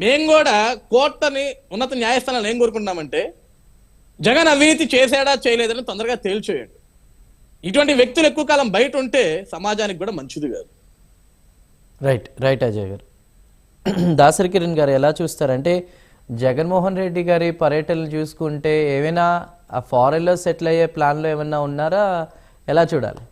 మేము కూడా కోర్టుని ఉన్నత న్యాయస్థానాలు ఏం కోరుకుంటున్నామంటే జగన్ అవినీతి చేశాడా చేయలేదని తొందరగా తేల్చేయండి. ఇటువంటి వ్యక్తులు ఎక్కువ కాలం బయట ఉంటే సమాజానికి కూడా మంచిది కాదు. రైట్ అజయ్ గారు. దాసరి కిరణ్ గారు ఎలా చూస్తారంటే జగన్మోహన్ రెడ్డి గారి పర్యటనలు చూసుకుంటే ఏమైనా ఆ ఫారెన్లో సెటిల్ అయ్యే ప్లాన్లో ఏమైనా ఉన్నారా, ఎలా చూడాలి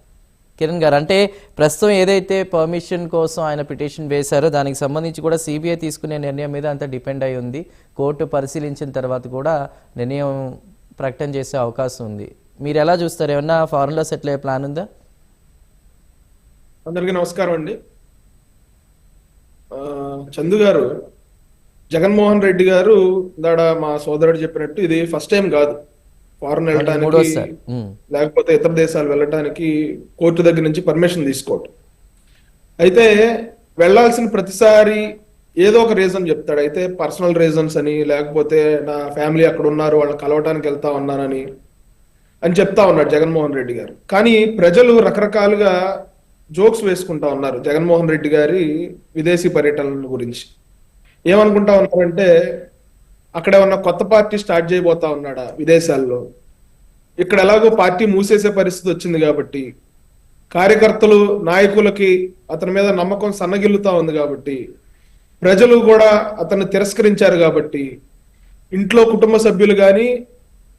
కిరణ్ గారు? అంటే ప్రస్తుతం ఏదైతే పర్మిషన్ కోసం ఆయన పిటిషన్ వేశారో దానికి సంబంధించి కూడా సిబిఐ తీసుకునే నిర్ణయం మీద అంత డిపెండ్ అయి ఉంది. కోర్టు పరిశీలించిన తర్వాత కూడా నిర్ణయం ప్రకటన చేసే అవకాశం ఉంది. మీరు ఎలా చూస్తారు? ఏమన్నా ఫారెన్లో సెటిల్ అయ్యే ప్లాన్ ఉందా? అందరికీ నమస్కారం అండి. చందు గారు, జగన్మోహన్ రెడ్డి గారు దాడ మా సోదరుడు చెప్పినట్టు ఇది ఫస్ట్ టైం కాదు ఫారెన్ వెళ్ళడానికి, లేకపోతే ఇతర దేశాలు వెళ్ళడానికి కోర్టు దగ్గర నుంచి పర్మిషన్ తీసుకోవటం. అయితే వెళ్లాల్సిన ప్రతిసారి ఏదో ఒక రీజన్ చెప్తాడు. అయితే పర్సనల్ రీజన్స్ అని, లేకపోతే నా ఫ్యామిలీ అక్కడ ఉన్నారు వాళ్ళని కలవటానికి వెళ్తా ఉన్నానని చెప్తా ఉన్నాడు జగన్మోహన్ రెడ్డి గారు. కానీ ప్రజలు రకరకాలుగా జోక్స్ వేసుకుంటా ఉన్నారు జగన్మోహన్ రెడ్డి గారి విదేశీ పర్యటనల గురించి. ఏమనుకుంటా ఉన్నారంటే అక్కడ ఉన్న కొత్త పార్టీ స్టార్ట్ చేయబోతా ఉన్నాడా విదేశాల్లో, ఇక్కడ ఎలాగో పార్టీ మూసేసే పరిస్థితి వచ్చింది కాబట్టి, కార్యకర్తలు నాయకులకి అతని మీద నమ్మకం సన్నగిల్లుతా ఉంది కాబట్టి, ప్రజలు కూడా అతన్ని తిరస్కరించారు కాబట్టి, ఇంట్లో కుటుంబ సభ్యులు కానీ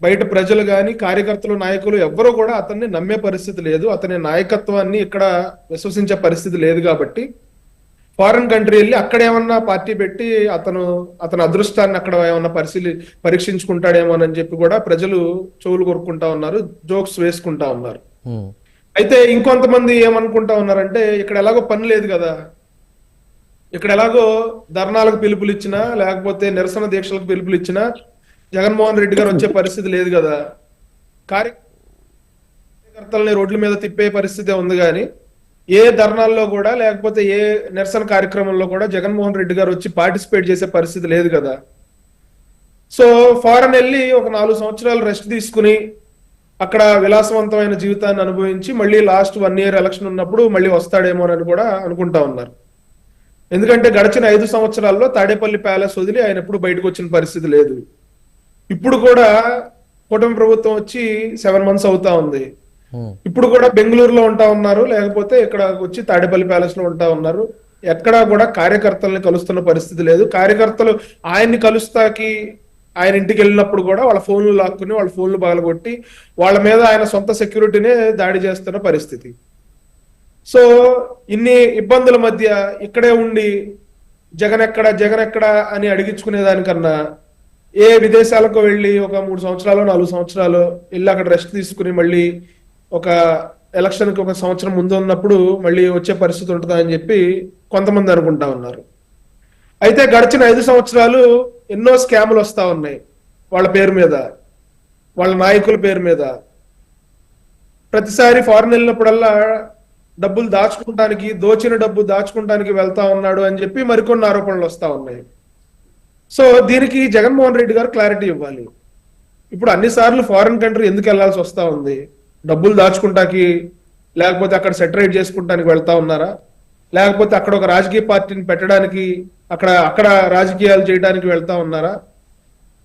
బయట ప్రజలు కానీ కార్యకర్తలు నాయకులు ఎవ్వరూ కూడా అతన్ని నమ్మే పరిస్థితి లేదు, అతని నాయకత్వాన్ని ఇక్కడ విశ్వసించే పరిస్థితి లేదు కాబట్టి ఫారిన్ కంట్రీ వెళ్ళి అక్కడ ఏమన్నా పార్టీ పెట్టి అతని అదృష్టాన్ని అక్కడ ఏమన్నా పరీక్షించుకుంటాడేమోనని చెప్పి కూడా ప్రజలు చెవులు కొరుక్కుంటా ఉన్నారు, జోక్స్ వేసుకుంటా ఉన్నారు. అయితే ఇంకొంతమంది ఏమనుకుంటా ఉన్నారంటే ఇక్కడ ఎలాగో పని లేదు కదా, ఇక్కడ ఎలాగో ధర్నాలకు పిలుపులు ఇచ్చినా లేకపోతే నిరసన దీక్షలకు పిలుపులు ఇచ్చినా జగన్మోహన్ రెడ్డి గారు వచ్చే పరిస్థితి లేదు కదా, కార్యకర్తలని రోడ్ల మీద తిప్పే పరిస్థితి ఉంది, కానీ ఏ ధర్నాల్లో కూడా లేకపోతే ఏ నిరసన కార్యక్రమంలో కూడా జగన్మోహన్ రెడ్డి గారు వచ్చి పార్టిసిపేట్ చేసే పరిస్థితి లేదు కదా. సో ఫారెన్ వెళ్ళి ఒక 4 సంవత్సరాలు రెస్ట్ తీసుకుని అక్కడ విలాసవంతమైన జీవితాన్ని అనుభవించి మళ్ళీ లాస్ట్ 1 year ఎలక్షన్ ఉన్నప్పుడు మళ్ళీ వస్తాడేమోనని కూడా అనుకుంటా ఉన్నారు. ఎందుకంటే గడిచిన 5 సంవత్సరాల్లో తాడేపల్లి ప్యాలెస్ వదిలి ఆయన ఎప్పుడు బయటకు వచ్చిన పరిస్థితి లేదు. ఇప్పుడు కూడా కూటమి ప్రభుత్వం వచ్చి 7 months అవుతా ఉంది. ఇప్పుడు కూడా బెంగళూరులో ఉంటా ఉన్నారు, లేకపోతే ఇక్కడ వచ్చి తాడేపల్లి ప్యాలెస్ లో ఉంటా ఉన్నారు. ఎక్కడా కూడా కార్యకర్తల్ని కలుస్తున్న పరిస్థితి లేదు. కార్యకర్తలు ఆయన్ని కలుస్తాకి ఆయన ఇంటికి వెళ్ళినప్పుడు కూడా వాళ్ళ ఫోన్లు లాక్కుని వాళ్ళ ఫోన్లు పగలగొట్టి వాళ్ళ మీద ఆయన సొంత సెక్యూరిటీనే దాడి చేస్తున్న పరిస్థితి. సో ఇన్ని ఇబ్బందుల మధ్య ఇక్కడే ఉండి జగన్ ఎక్కడ అని అడిగించుకునే దానికన్నా ఏ విదేశాలకు వెళ్ళి ఒక 3 సంవత్సరాలు 4 సంవత్సరాలు వెళ్ళి అక్కడ రెస్ట్ తీసుకుని మళ్ళీ ఒక ఎలక్షన్ కి 1 సంవత్సరం ముందు ఉన్నప్పుడు మళ్ళీ వచ్చే పరిస్థితి ఉంటుందా అని చెప్పి కొంతమంది అనుకుంటా ఉన్నారు. అయితే గడిచిన 5 సంవత్సరాలు ఎన్నో స్కాములు వస్తా ఉన్నాయి వాళ్ళ పేరు మీద, వాళ్ళ నాయకుల పేరు మీద. ప్రతిసారి ఫారెన్ వెళ్ళినప్పుడల్లా డబ్బులు దాచుకుంటానికి, దోచిన డబ్బు దాచుకుంటానికి వెళ్తా ఉన్నాడు అని చెప్పి మరికొన్ని ఆరోపణలు వస్తా ఉన్నాయి. సో దీనికి జగన్మోహన్ రెడ్డి గారు క్లారిటీ ఇవ్వాలి. ఇప్పుడు అన్నిసార్లు ఫారిన్ కంట్రీ ఎందుకు వెళ్లాల్సి వస్తా ఉంది? డబ్బులు దాచుకుంటాకి, లేకపోతే అక్కడ సెటరేట్ చేసుకుంటానికి వెళ్తా ఉన్నారా, లేకపోతే అక్కడ ఒక రాజకీయ పార్టీని పెట్టడానికి అక్కడ రాజకీయాలు చేయడానికి వెళ్తా ఉన్నారా,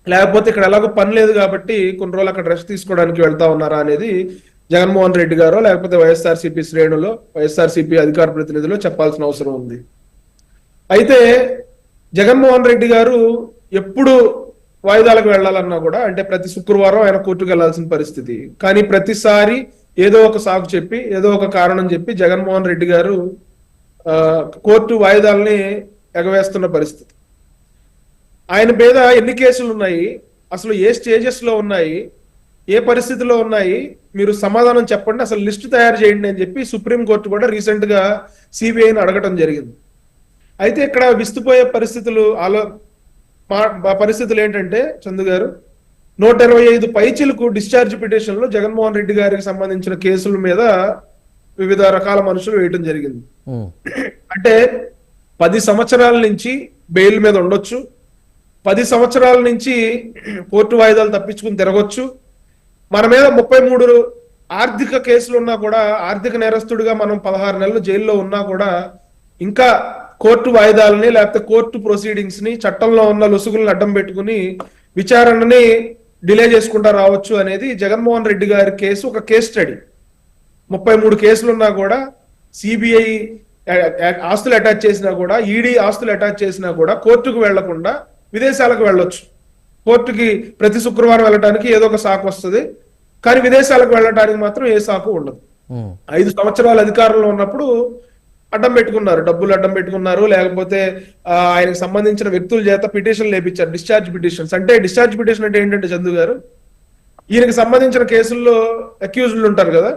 లేకపోతే ఇక్కడ ఎలాగో పని లేదు కాబట్టి కొన్ని రోజులు అక్కడ రెస్ట్ తీసుకోవడానికి వెళ్తా ఉన్నారా అనేది జగన్మోహన్ రెడ్డి గారు లేకపోతే వైఎస్ఆర్సీపీ శ్రేణులో వైఎస్ఆర్సీపీ అధికార ప్రతినిధులు చెప్పాల్సిన అవసరం ఉంది. అయితే జగన్మోహన్ రెడ్డి గారు ఎప్పుడు వాయిదాలకు వెళ్లాలన్నా కూడా, అంటే ప్రతి శుక్రవారం ఆయన కోర్టుకు వెళ్లాల్సిన పరిస్థితి, కానీ ప్రతిసారి ఏదో ఒక సాకు చెప్పి ఏదో ఒక కారణం చెప్పి జగన్మోహన్ రెడ్డి గారు కోర్టు వాయిదాలని ఎగవేస్తున్న పరిస్థితి. ఆయన మీద ఎన్ని కేసులు ఉన్నాయి, అసలు ఏ స్టేజెస్ లో ఉన్నాయి, ఏ పరిస్థితిలో ఉన్నాయి, మీరు సమాధానం చెప్పండి, అసలు లిస్టు తయారు చేయండి అని చెప్పి సుప్రీంకోర్టు కూడా రీసెంట్ గా సిబిఐని అడగటం జరిగింది. అయితే ఇక్కడ విస్తుపోయే పరిస్థితులు ఏంటంటే చందు గారు, 125 పైచిలకు డిశ్చార్జ్ పిటిషన్ లో జగన్మోహన్ రెడ్డి గారికి సంబంధించిన కేసుల మీద వివిధ రకాల మనుషులు వేయటం జరిగింది. అంటే 10 సంవత్సరాల నుంచి బెయిల్ మీద ఉండొచ్చు, 10 సంవత్సరాల నుంచి కోర్టు వాయిదాలు తప్పించుకుని తిరగొచ్చు, మన మీద 33 ఆర్థిక కేసులు ఉన్నా కూడా, ఆర్థిక నేరస్తుడిగా మనం 16 నెలలు జైల్లో ఉన్నా కూడా ఇంకా కోర్టు వాయిదాలని లేకపోతే కోర్టు ప్రొసీడింగ్స్ ని చట్టంలో ఉన్న లొసుగులను అడ్డం పెట్టుకుని విచారణని డిలే చేసుకుంటా రావచ్చు అనేది జగన్మోహన్ రెడ్డి గారి కేసు ఒక కేస్ స్టడీ. 33 కేసులున్నా కూడా సిబిఐ ఆస్తులు అటాచ్ చేసినా కూడా, ఈడీ ఆస్తులు అటాచ్ చేసినా కూడా కోర్టుకు వెళ్లకుండా విదేశాలకు వెళ్ళొచ్చు. కోర్టుకి ప్రతి శుక్రవారం వెళ్ళడానికి ఏదో ఒక సాకు వస్తుంది, కానీ విదేశాలకు వెళ్ళడానికి మాత్రం ఏ సాకు ఉండదు. 5 సంవత్సరాలు అధికారంలో ఉన్నప్పుడు అడ్డం పెట్టుకున్నారు, డబ్బులు అడ్డం పెట్టుకున్నారు, లేకపోతే ఆయనకు సంబంధించిన వ్యక్తుల చేత పిటిషన్లు లేపించారు, డిశ్చార్జ్ పిటిషన్స్. అంటే డిశ్చార్జ్ పిటిషన్ అంటే ఏంటంటే చందు గారు, ఈయనకి సంబంధించిన కేసుల్లో అక్యూజ్డ్లు ఉంటారు కదా,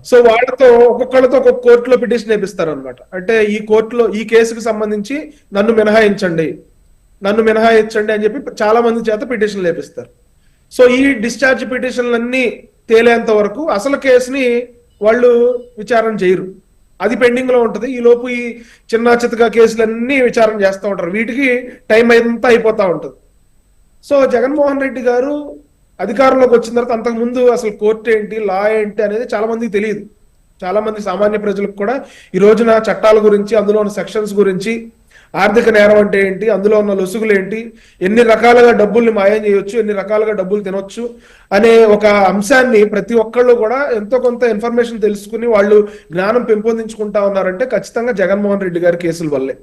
సో వాళ్ళతో ఒక్కొక్కళ్ళతో ఒక్కొక్క కోర్టులో పిటిషన్ వేపిస్తారు అనమాట. అంటే ఈ కోర్టులో ఈ కేసుకు సంబంధించి నన్ను మినహాయించండి అని చెప్పి చాలా మంది చేత పిటిషన్లు వేపిస్తారు. సో ఈ డిశ్చార్జ్ పిటిషన్లన్నీ తేలేంత వరకు అసలు కేసుని వాళ్ళు విచారణ చేయరు, అది పెండింగ్ లో ఉంటది. ఈ లోపు ఈ చిన్న చితక కేసులన్నీ విచారణ చేస్తూ ఉంటారు, వీటికి టైం అంతా అయిపోతా ఉంటది. సో జగన్మోహన్ రెడ్డి గారు అధికారంలోకి వచ్చిన తర్వాత అంతకు ముందు అసలు కోర్టు ఏంటి, లా ఏంటి అనేది చాలా మందికి తెలియదు. చాలా మంది సామాన్య ప్రజలకు కూడా ఈ రోజున చట్టాల గురించి, అందులో ఉన్న సెక్షన్స్ గురించి, ఆర్థిక నేరం అంటే ఏంటి, అందులో ఉన్న లొసుగులు ఏంటి, ఎన్ని రకాలుగా డబ్బుల్ని మాయం చేయొచ్చు, ఎన్ని రకాలుగా డబ్బులు తినొచ్చు అనే ఒక అంశాన్ని ప్రతి ఒక్కళ్ళు కూడా ఎంతో కొంత ఇన్ఫర్మేషన్ తెలుసుకుని వాళ్ళు జ్ఞానం పెంపొందించుకుంటా ఉన్నారంటే ఖచ్చితంగా జగన్మోహన్ రెడ్డి గారి కేసుల వల్లే.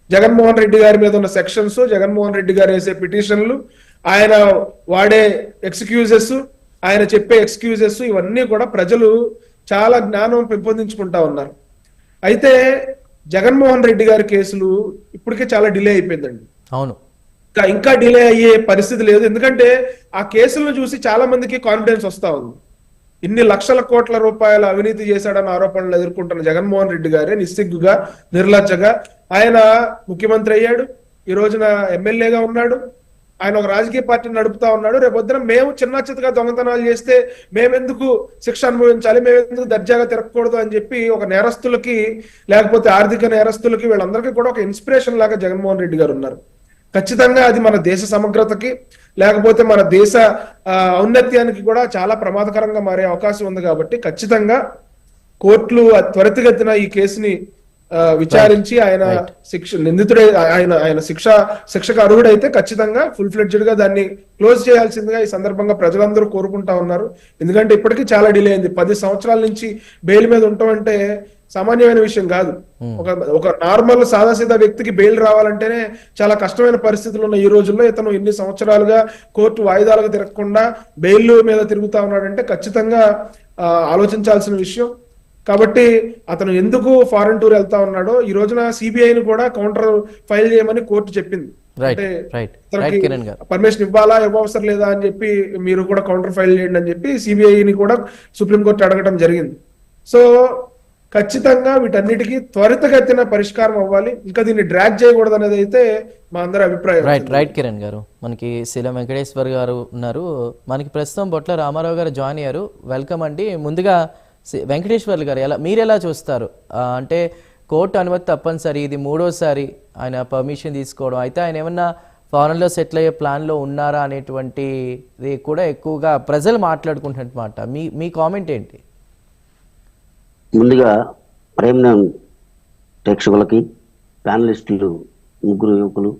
జగన్మోహన్ రెడ్డి గారి మీద ఉన్న సెక్షన్స్, జగన్మోహన్ రెడ్డి గారు వేసే పిటిషన్లు, ఆయన వాడే ఎక్స్క్యూజెస్, ఆయన చెప్పే ఎక్స్క్యూజెస్, ఇవన్నీ కూడా ప్రజలు చాలా జ్ఞానం పెంపొందించుకుంటా ఉన్నారు. అయితే జగన్మోహన్ రెడ్డి గారి కేసులు ఇప్పటికే చాలా డిలే అయిపోయిందండి. అవును, ఇంకా డిలే అయ్యే పరిస్థితి లేదు. ఎందుకంటే ఆ కేసులను చూసి చాలా మందికి కాన్ఫిడెన్స్ వస్తా ఉంది. ఇన్ని లక్షల కోట్ల రూపాయల అవినీతి చేశాడన్న ఆరోపణలు ఎదుర్కొంటున్న జగన్మోహన్ రెడ్డి గారే నిస్సిగ్గుగా, నిర్లజ్జగా ఆయన ముఖ్యమంత్రి అయ్యాడు, ఈ రోజున ఎమ్మెల్యేగా ఉన్నాడు, ఆయన ఒక రాజకీయ పార్టీని నడుపుతా ఉన్నాడు. రేపొద్దున మేము చిన్న చిత్తగా దొంగతనాలు చేస్తే మేమెందుకు శిక్ష అనుభవించాలి, మేమెందుకు దర్జాగా తిరగకూడదు అని చెప్పి ఒక నేరస్తులకి, లేకపోతే ఆర్థిక నేరస్తులకి, వీళ్ళందరికీ కూడా ఒక ఇన్స్పిరేషన్ లాగా జగన్మోహన్ రెడ్డి గారు ఉన్నారు. ఖచ్చితంగా అది మన దేశ సమగ్రతకి, లేకపోతే మన దేశ ఔన్నత్యానికి కూడా చాలా ప్రమాదకరంగా మారే అవకాశం ఉంది. కాబట్టి ఖచ్చితంగా కోర్టులు త్వరితగతిన ఈ కేసుని విచారించి ఆయన శిక్ష నిందితుడే ఆయన శిక్షకు అర్హుడైతే ఖచ్చితంగా ఫుల్ ఫ్లెడ్జ్డ్ గా దాన్ని క్లోజ్ చేయాల్సిందిగా ఈ సందర్భంగా ప్రజలందరూ కోరుకుంటా ఉన్నారు. ఎందుకంటే ఇప్పటికీ చాలా డిలే అయింది. 10 సంవత్సరాల నుంచి బెయిల్ మీద ఉండటం అంటే సామాన్యమైన విషయం కాదు. ఒక నార్మల్ సాదాసీదా వ్యక్తికి బెయిల్ రావాలంటేనే చాలా కష్టమైన పరిస్థితులు ఉన్న ఈ రోజుల్లో ఇతను ఇన్ని సంవత్సరాలుగా కోర్టు వాయిదాలకు తిరగకుండా బెయిల్ మీద తిరుగుతా ఉన్నాడంటే ఖచ్చితంగా ఆలోచించాల్సిన విషయం. కాబట్టి అతను ఎందుకు ఫారెన్ టూర్ వెళ్తా ఉన్నాడో ఈ రోజున సిబిఐని కూడా కౌంటర్ ఫైల్ చేయమని కోర్టు చెప్పింది. అంటే పర్మిషన్ ఇవ్వాలా, ఇవ్వవసరం లేదా అని చెప్పి మీరు కూడా కౌంటర్ ఫైల్ చేయండి అని చెప్పి సిబిఐని కూడా సుప్రీంకోర్టు అడగడం జరిగింది. సో ఖచ్చితంగా వీటన్నిటికీ త్వరితగతిన పరిష్కారం అవ్వాలి, ఇంకా దీన్ని డ్రాగ్ చేయకూడదు అనేది అయితే మా అందరి అభిప్రాయం. రైట్ కిరణ్ గారు, మనకి శీలం వెంకటేశ్వర్ గారు ఉన్నారు, మనకి ప్రస్తుతం బొట్ల రామారావు గారు జాయిన్ అయ్యారు. వెల్కమ్ అండి. ముందుగా వెంకటేశ్వర్లు గారు మీరు ఎలా చూస్తారు? అంటే కోర్టు అనుమతి తప్పనిసరి, ఇది 3వసారి ఆయన పర్మిషన్ తీసుకోవడం, అయితే ఆయన ఏమన్నా ఫారెన్లో సెటిల్ అయ్యే ప్లాన్లో ఉన్నారా అనేటువంటిది కూడా ఎక్కువగా ప్రజలు మాట్లాడుకుంటున్నమాట. మీ కామెంట్ ఏంటి? ముందుగా ప్రేమ ప్రేక్షకులకి, ప్యానలిస్టులు, ముగ్గురు యువకులు